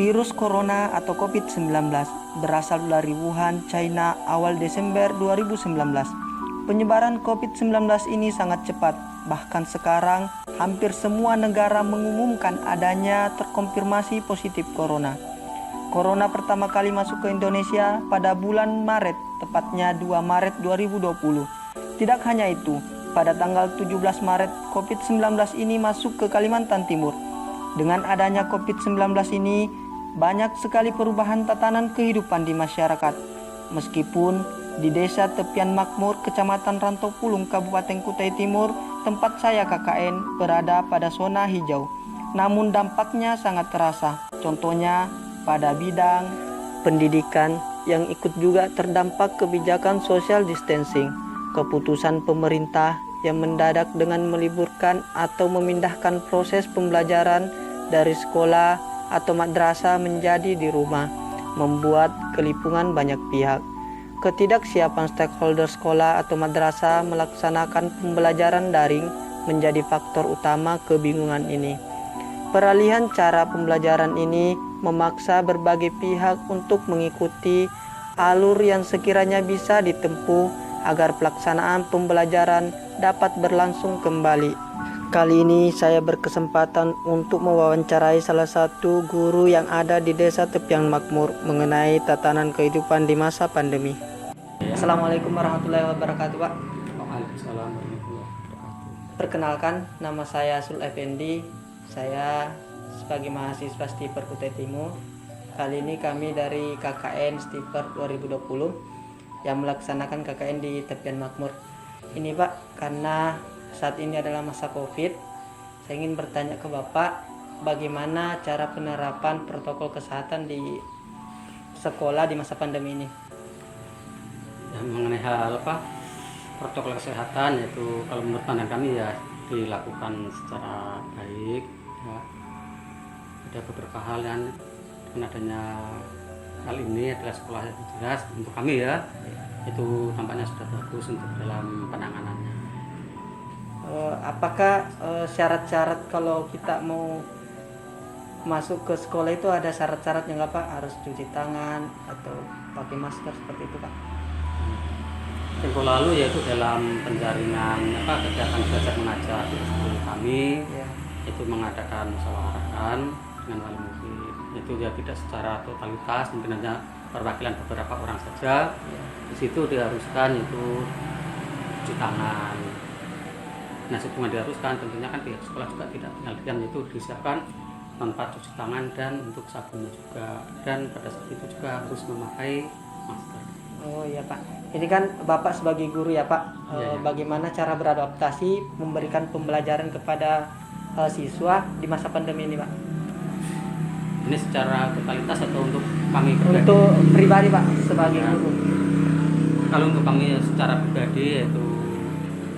Virus corona atau COVID-19 berasal dari Wuhan, China awal Desember 2019. Penyebaran COVID-19 ini sangat cepat, bahkan sekarang hampir semua negara mengumumkan adanya terkonfirmasi positif corona. Corona pertama kali masuk ke Indonesia pada bulan Maret, tepatnya 2 Maret 2020. Tidak hanya itu, pada tanggal 17 Maret COVID-19 ini masuk ke Kalimantan Timur. Dengan adanya COVID-19 ini, banyak sekali perubahan tatanan kehidupan di masyarakat. Meskipun di Desa Tepian Makmur, Kecamatan Rantau Pulung, Kabupaten Kutai Timur, tempat saya KKN berada pada zona hijau, namun dampaknya sangat terasa. Contohnya pada bidang pendidikan yang ikut juga terdampak kebijakan social distancing, keputusan pemerintah yang mendadak dengan meliburkan atau memindahkan proses pembelajaran dari sekolah atau madrasah menjadi di rumah, membuat kelipungan banyak pihak. Ketidaksiapan stakeholder sekolah atau madrasah melaksanakan pembelajaran daring menjadi faktor utama kebingungan ini. Peralihan cara pembelajaran ini memaksa berbagai pihak untuk mengikuti alur yang sekiranya bisa ditempuh agar pelaksanaan pembelajaran dapat berlangsung kembali. Kali ini saya berkesempatan untuk mewawancarai salah satu guru yang ada di Desa Tepian Makmur mengenai tatanan kehidupan di masa pandemi. Assalamualaikum warahmatullahi wabarakatuh, Pak. Waalaikumsalam warahmatullahi wabarakatuh. Perkenalkan, nama saya Sul Effendi. Saya sebagai mahasiswa Stiper Kutai Timur. Kali ini kami dari KKN Stiper 2020 yang melaksanakan KKN di Tepian Makmur. Ini Pak, karena saat ini adalah masa COVID, saya ingin bertanya ke Bapak, bagaimana cara penerapan protokol kesehatan di sekolah di masa pandemi ini? Yang mengenai hal protokol kesehatan, yaitu kalau menurut pandangan kami ya dilakukan secara baik ya. Ada beberapa hal yang dengan adanya hal ini adalah sekolah yang jelas untuk kami ya, itu tampaknya sudah bagus untuk dalam penanganannya. Apakah syarat-syarat kalau kita mau masuk ke sekolah itu ada syarat-syaratnya nggak Pak? Harus cuci tangan atau pakai masker seperti itu Pak? Tempo lalu yaitu dalam penjaringan kegiatan belajar mengajar di sekolah kami Ya. itu mengadakan musyawarah dengan wali murid. Itu ya tidak secara totalitas, mungkin hanya perwakilan beberapa orang saja. Ya. Di situ diharuskan itu cuci tangan. Nah, sebelum diharuskan tentunya kan pihak sekolah juga tidak tinggal diam, itu disiapkan tempat cuci tangan dan untuk sabunnya juga, dan pada saat itu juga harus memakai masker. Oh iya Pak, ini kan Bapak sebagai guru ya Pak, Ya. bagaimana cara beradaptasi memberikan pembelajaran kepada siswa di masa pandemi ini Pak? Ini secara totalitas atau untuk kami pribadi? Untuk pribadi Pak sebagai Ya. guru. Kalau untuk kami secara pribadi, yaitu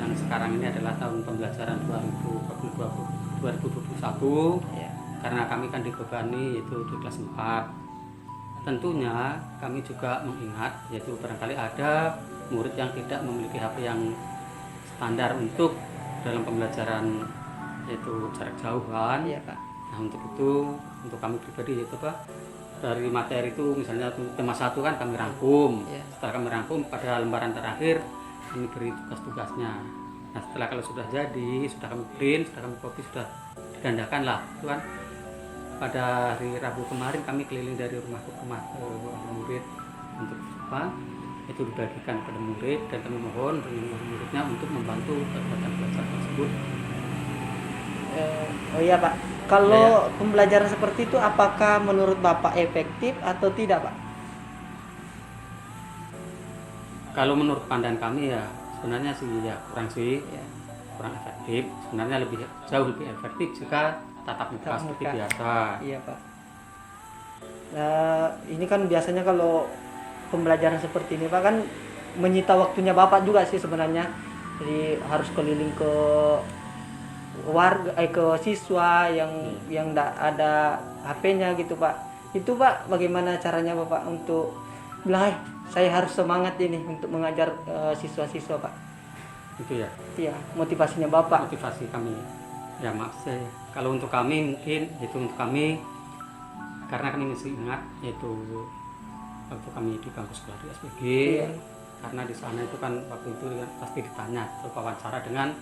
yang sekarang ini adalah tahun pembelajaran 2021, Ya. karena kami kan dibebani yaitu di kelas 4. Tentunya kami juga mengingat yaitu barangkali ada murid yang tidak memiliki HP yang standar untuk dalam pembelajaran yaitu jarak jauhan. Iya Pak. Nah, untuk itu untuk kami pribadi yaitu dari materi itu misalnya tema 1 kan kami rangkum. Ya. Setelah kami rangkum pada lembaran terakhir kami beri tugas-tugasnya. Nah, setelah kalau sudah jadi, sudah kami print, sudah kami copy, sudah digandakan lah itu kan. Pada hari Rabu kemarin kami keliling dari rumah ke rumah murid untuk itu dibagikan kepada murid, dan kami mohon dengan muridnya untuk membantu kegiatan belajar tersebut. Oh iya Pak, kalau pembelajaran seperti itu apakah menurut Bapak efektif atau tidak Pak? Kalau menurut pandangan kami ya sebenarnya sih ya Ya. kurang efektif. Sebenarnya jauh lebih efektif jika tatap muka seperti biasa. Iya Pak. Nah, ini kan biasanya kalau pembelajaran seperti ini Pak kan menyita waktunya Bapak juga sih sebenarnya. Jadi harus keliling ke warga, ke siswa yang enggak ada HP-nya gitu Pak. Itu Pak, bagaimana caranya Bapak untuk bilang, saya harus semangat ini untuk mengajar siswa-siswa Pak? Itu ya. Iya, motivasinya Bapak. Motivasi kami. Ya kalau untuk kami mungkin itu untuk kami karena kami masih ingat yaitu waktu kami di bangku sekolah di SPG, karena di sana itu kan waktu itu kan pasti ditanya atau wawancara dengan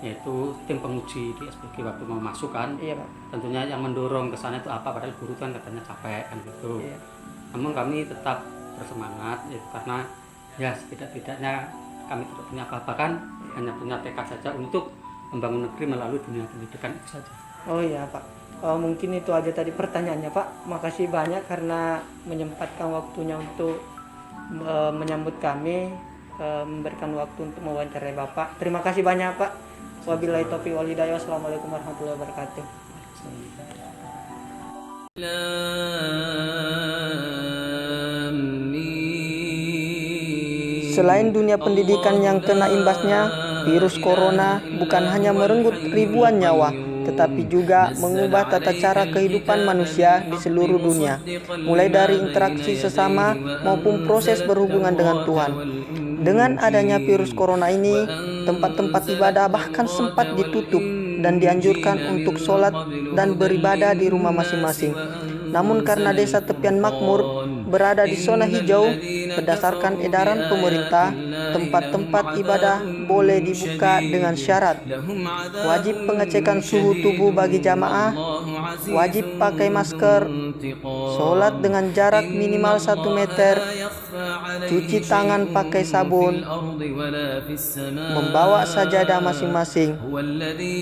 yaitu tim penguji di SPG waktu mau masuk kan. Iya, Pak. Tentunya yang mendorong ke sana itu apa, padahal guru kan katanya capek kan gitu. Iya. Namun kami tetap bersemangat yaitu karena ya setidak-tidaknya kami tidak punya apa-apa kan, hanya punya tekad saja untuk membangun negeri melalui dunia pendidikan itu saja. Oh iya, Pak. Mungkin itu aja tadi pertanyaannya, Pak. Makasih banyak karena menyempatkan waktunya untuk menyambut kami, memberikan waktu untuk mewawancarai Bapak. Terima kasih banyak, Pak. Wabillahi taufiq wal hidayah. Wassalamualaikum warahmatullahi wabarakatuh. Selain dunia pendidikan yang kena imbasnya, virus corona bukan hanya merenggut ribuan nyawa, tetapi juga mengubah tata cara kehidupan manusia di seluruh dunia, mulai dari interaksi sesama maupun proses berhubungan dengan Tuhan. Dengan adanya virus corona ini, tempat-tempat ibadah bahkan sempat ditutup dan dianjurkan untuk sholat dan beribadah di rumah masing-masing. Namun karena desa tepian makmur berada di zona hijau, berdasarkan edaran pemerintah, tempat-tempat ibadah boleh dibuka dengan syarat wajib pengecekan suhu tubuh bagi jamaah, wajib pakai masker, sholat dengan jarak minimal 1 meter, cuci tangan pakai sabun, membawa sajadah masing-masing.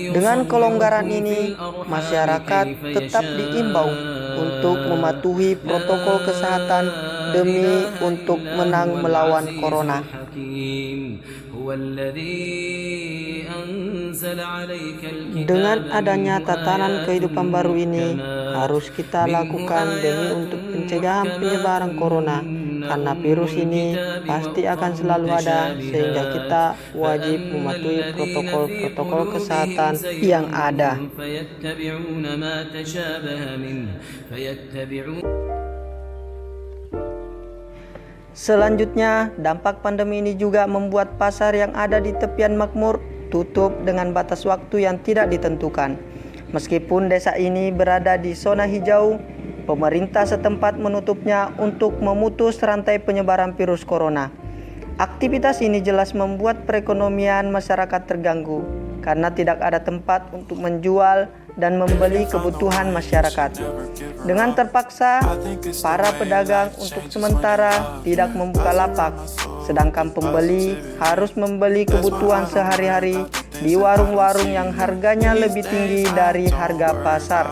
Dengan kelonggaran ini, masyarakat tetap diimbau untuk mematuhi protokol kesehatan demi untuk menang melawan corona. Dengan adanya tatanan kehidupan baru ini, harus kita lakukan demi untuk pencegahan penyebaran corona. Karena virus ini pasti akan selalu ada, sehingga kita wajib mematuhi protokol-protokol kesehatan yang ada. Selanjutnya, dampak pandemi ini juga membuat pasar yang ada di tepian makmur tutup dengan batas waktu yang tidak ditentukan. Meskipun desa ini berada di zona hijau, pemerintah setempat menutupnya untuk memutus rantai penyebaran virus corona. Aktivitas ini jelas membuat perekonomian masyarakat terganggu karena tidak ada tempat untuk menjual dan membeli kebutuhan masyarakat. Dengan terpaksa, para pedagang untuk sementara tidak membuka lapak, sedangkan pembeli harus membeli kebutuhan sehari-hari di warung-warung yang harganya lebih tinggi dari harga pasar.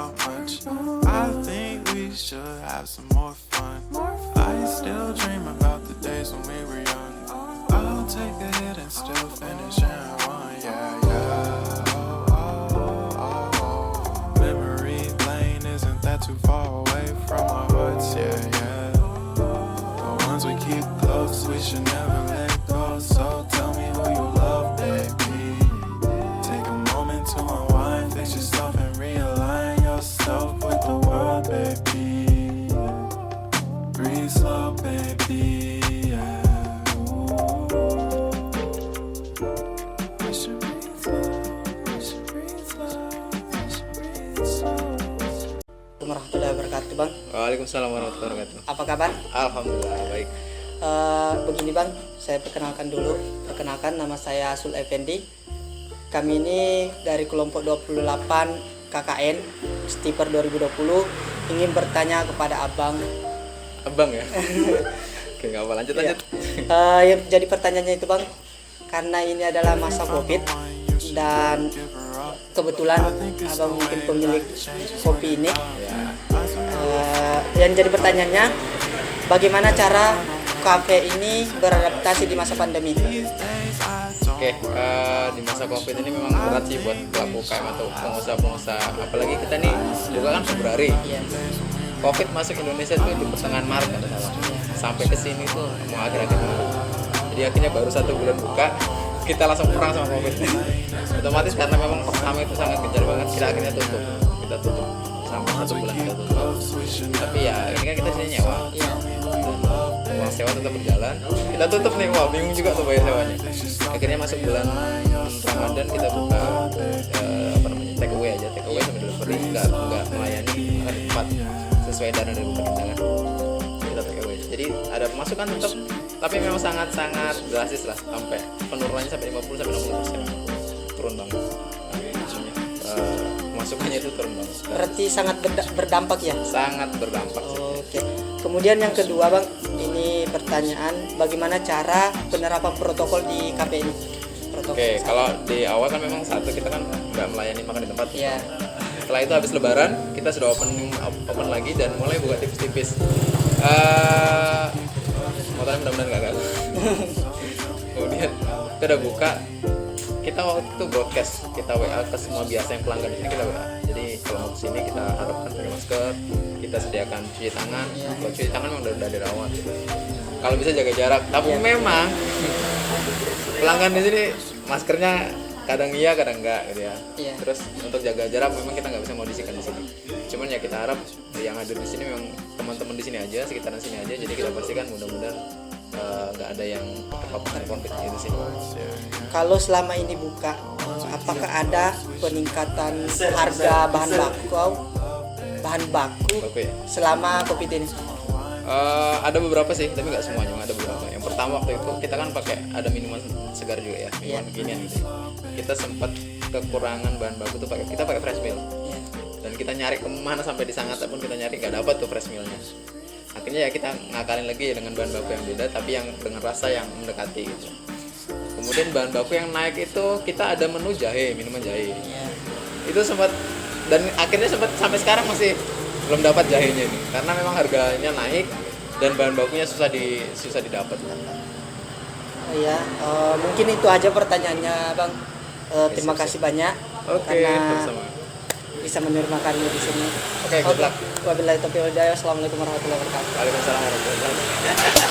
Too far away from our hearts, yeah, yeah. The ones we keep close, we should never let go. So tell me who you love, baby. Take a moment to unwind, fix yourself and realign yourself with the world, baby. Breathe slow, baby, yeah. We should breathe slow, we should breathe slow, we should breathe slow. Warahmatullahi wabarakatuh, Bang. Waalaikumsalam warahmatullahi wabarakatuh. Apa kabar? Alhamdulillah baik. Begini, Bang, saya perkenalkan dulu. Perkenalkan, nama saya Asul Effendi. Kami ini dari kelompok 28 KKN Stiper 2020 ingin bertanya kepada Abang. Abang ya? Oke, nggak apa, lanjut. Yang jadi pertanyaannya itu, Bang, karena ini adalah masa Covid dan kebetulan Abang mungkin pemilik kopi ini. Yang jadi pertanyaannya, bagaimana cara kafe ini beradaptasi di masa pandemi? Oke, di masa Covid ini memang berat sih buat pelaku UKM atau pengusaha-pengusaha. Apalagi kita nih buka kan Februari. Covid masuk Indonesia tuh di pertengahan Maret kalau salah. Sampai ke sini tuh mau akhir-akhir Maret. Jadi akhirnya baru 1 bulan buka, kita langsung perang sama Covid. Otomatis karena memang pertama itu sangat kejar banget, kita akhirnya tutup. Kita tutup sampai 1 bulan kita tutup. Tapi ya ini kan kita sini nyewa. Uang sewa tetap berjalan. Kita tutup nih, wah bingung juga tuh bayar sewanya. Akhirnya masuk bulan Ramadan kita buka take away aja, take away sama delivery, nggak melayani tempat. sesuai dana dari pemerintah kan, kita take away. Jadi ada pemasukan tetap, tapi memang sangat drastis lah, sampai penurunannya sampai 50 sampai 60%, turun banget. Pemasukannya itu turun banget. Berarti sangat berdampak ya. Sangat berdampak sih. Oke. Kemudian yang kedua Bang, ini pertanyaan bagaimana cara penerapan protokol di KP ini? Oke, kalau di awal kan memang satu kita kan nggak melayani makan di tempat. Iya. Setelah itu habis Lebaran kita sudah open lagi dan mulai buka tipis-tipis. Motornya mudah-mudahan nggak gagal. Kemudian kita udah buka, kita waktu itu broadcast, kita WA ke semua biasa yang pelanggan di sini, kita WA. Jadi kalau mau kesini kita harapkan pakai masker, kita sediakan cuci tangan. Kalau cuci tangan memang udah dirawat. Kalau bisa jaga jarak, tapi memang pelanggan di sini maskernya kadang iya kadang enggak gitu ya. Iya. Terus untuk jaga jarak memang kita nggak bisa modisikan di sini. Cuman ya kita harap yang hadir di sini memang teman-teman di sini aja, sekitaran sini aja. Jadi kita pastikan mudah-mudahan nggak ada yang terpapar COVID di sini. Kalau selama ini buka, apakah ada peningkatan harga bahan baku Oke. selama COVID ini? Ada beberapa sih, tapi nggak semuanya, ada beberapa. Yang pertama waktu itu kita kan pakai ada minuman segar juga ya, minuman beginian gitu. Kita sempat kekurangan bahan baku tuh kita pakai fresh meal. Dan kita nyari kemana sampai di Sangatta pun kita nyari nggak dapat tuh fresh mealnya. Akhirnya ya kita ngakalin lagi ya dengan bahan baku yang beda, tapi yang dengan rasa yang mendekati gitu. Kemudian bahan baku yang naik itu kita ada menu jahe, minuman jahe. Itu sempat, dan akhirnya sempat sampai sekarang masih belum dapat jahenya ini karena memang harganya naik dan bahan bakunya susah didapat. Ya, mungkin itu aja pertanyaannya Bang. Terima kasih banyak karena sama. bisa menerima kami di sini. Oke, good luck. Wabillahi taufiq wal hidayah. Assalamualaikum warahmatullahi wabarakatuh. Waalaikumsalam warahmatullahi wabarakatuh.